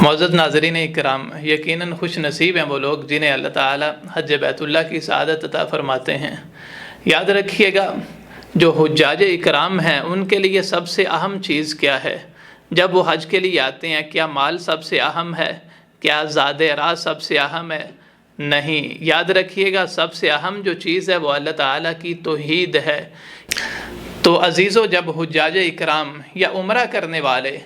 معزز ناظرین اکرام، یقیناً خوش نصیب ہیں وہ لوگ جنہیں اللہ تعالی حج بیت اللہ کی سعادت عطا فرماتے ہیں۔ یاد رکھیے گا، جو حجاج اکرام ہیں ان کے لیے سب سے اہم چیز کیا ہے؟ جب وہ حج کے لیے آتے ہیں، کیا مال سب سے اہم ہے؟ کیا زاد راہ سب سے اہم ہے؟ نہیں، یاد رکھیے گا سب سے اہم جو چیز ہے وہ اللہ تعالیٰ کی توحید ہے۔ تو عزیزو، جب حجاج اکرام یا عمرہ کرنے والے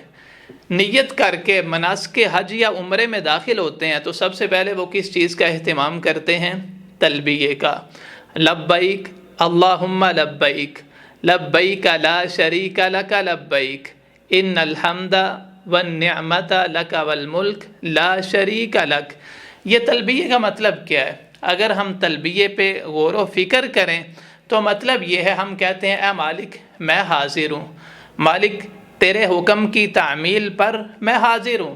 نیت کر کے مناسک حج یا عمرے میں داخل ہوتے ہیں تو سب سے پہلے وہ کس چیز کا اہتمام کرتے ہیں؟ تلبیہ کا۔ لبیک اللہم لبیک، لبیک لا شریک لک لبیک، ان الحمد والنعمت لک والملک لا شریک لک۔ یہ تلبیہ کا مطلب کیا ہے؟ اگر ہم تلبیہ پہ غور و فکر کریں تو مطلب یہ ہے، ہم کہتے ہیں اے مالک میں حاضر ہوں، مالک تیرے حکم کی تعمیل پر میں حاضر ہوں،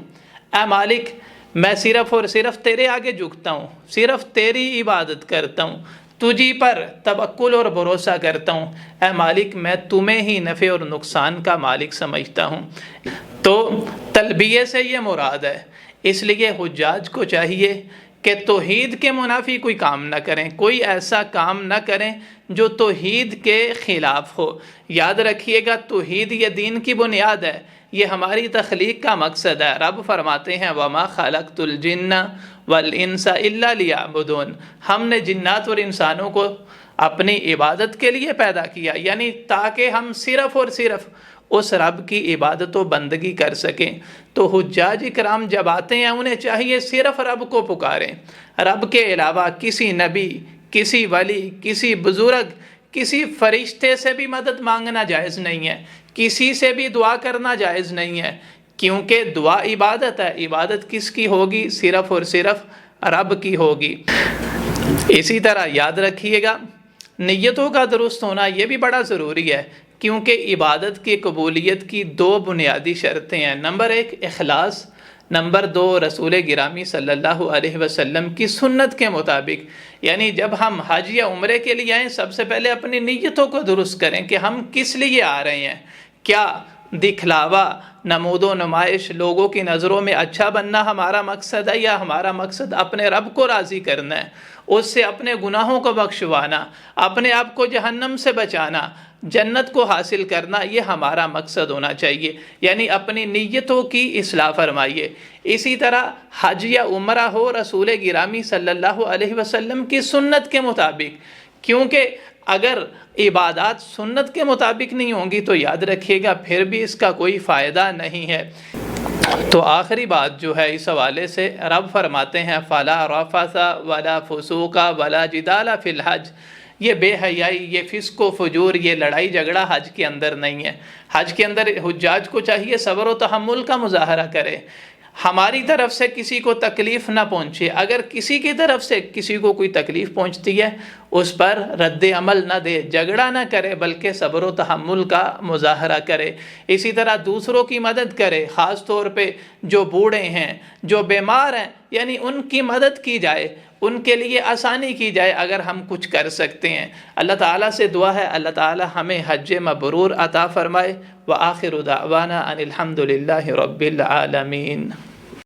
اے مالک میں صرف اور صرف تیرے آگے جھکتا ہوں، صرف تیری عبادت کرتا ہوں، تجھی پر توکل اور بھروسہ کرتا ہوں، اے مالک میں تمہیں ہی نفع اور نقصان کا مالک سمجھتا ہوں۔ تو تلبیہ سے یہ مراد ہے۔ اس لیے حجاج کو چاہیے کہ توحید کے منافی کوئی کام نہ کریں، کوئی ایسا کام نہ کریں جو توحید کے خلاف ہو۔ یاد رکھیے گا، توحید یہ دین کی بنیاد ہے، یہ ہماری تخلیق کا مقصد ہے۔ رب فرماتے ہیں وَمَا خَلَقْتُ الْجِنَّ وَالْإِنسَ إِلَّا لِيَعْبُدُونَ، ہم نے جنات اور انسانوں کو اپنی عبادت کے لیے پیدا کیا، یعنی تاکہ ہم صرف اور صرف اس رب کی عبادت و بندگی کر سکیں۔ تو حجاج اکرام جب آتے ہیں انہیں چاہیے صرف رب کو پکاریں، رب کے علاوہ کسی نبی، کسی ولی، کسی بزرگ، کسی فرشتے سے بھی مدد مانگنا جائز نہیں ہے، کسی سے بھی دعا کرنا جائز نہیں ہے، کیونکہ دعا عبادت ہے۔ عبادت کس کی ہوگی؟ صرف اور صرف رب کی ہوگی۔ اسی طرح یاد رکھیے گا، نیتوں کا درست ہونا یہ بھی بڑا ضروری ہے، کیونکہ عبادت کی قبولیت کی دو بنیادی شرطیں ہیں۔ نمبر 1 اخلاص، نمبر 2 رسول گرامی صلی اللہ علیہ وسلم کی سنت کے مطابق۔ یعنی جب ہم حج یا عمرے کے لیے آئیں، سب سے پہلے اپنی نیتوں کو درست کریں کہ ہم کس لیے آ رہے ہیں۔ کیا دکھلاوا، نمود و نمائش، لوگوں کی نظروں میں اچھا بننا ہمارا مقصد ہے، یا ہمارا مقصد اپنے رب کو راضی کرنا ہے، اس سے اپنے گناہوں کو بخشوانا، اپنے آپ کو جہنم سے بچانا، جنت کو حاصل کرنا، یہ ہمارا مقصد ہونا چاہیے۔ یعنی اپنی نیتوں کی اصلاح فرمائیے۔ اسی طرح حج یا عمرہ ہو رسول گرامی صلی اللہ علیہ وسلم کی سنت کے مطابق، کیونکہ اگر عبادات سنت کے مطابق نہیں ہوں گی تو یاد رکھیے گا پھر بھی اس کا کوئی فائدہ نہیں ہے۔ تو آخری بات جو ہے اس حوالے سے، رب فرماتے ہیں فَلَا رَفَثَ وَلَا فُسُوقَ وَلَا جِدَالَ فِي الْحَجِّ، یہ بے حیائی، یہ فسق و فجور، یہ لڑائی جھگڑا حج کے اندر نہیں ہے۔ حج کے اندر حجاج کو چاہیے صبر و تحمل کا مظاہرہ کرے، ہماری طرف سے کسی کو تکلیف نہ پہنچے، اگر کسی کی طرف سے کسی کو کوئی تکلیف پہنچتی ہے اس پر رد عمل نہ دے، جھگڑا نہ کرے، بلکہ صبر و تحمل کا مظاہرہ کرے۔ اسی طرح دوسروں کی مدد کرے، خاص طور پہ جو بوڑھے ہیں، جو بیمار ہیں، یعنی ان کی مدد کی جائے، ان کے لیے آسانی کی جائے اگر ہم کچھ کر سکتے ہیں۔ اللہ تعالیٰ سے دعا ہے اللہ تعالیٰ ہمیں حج مبرور عطا فرمائے۔ وآخر دعوانا ان الحمد للہ رب العالمین۔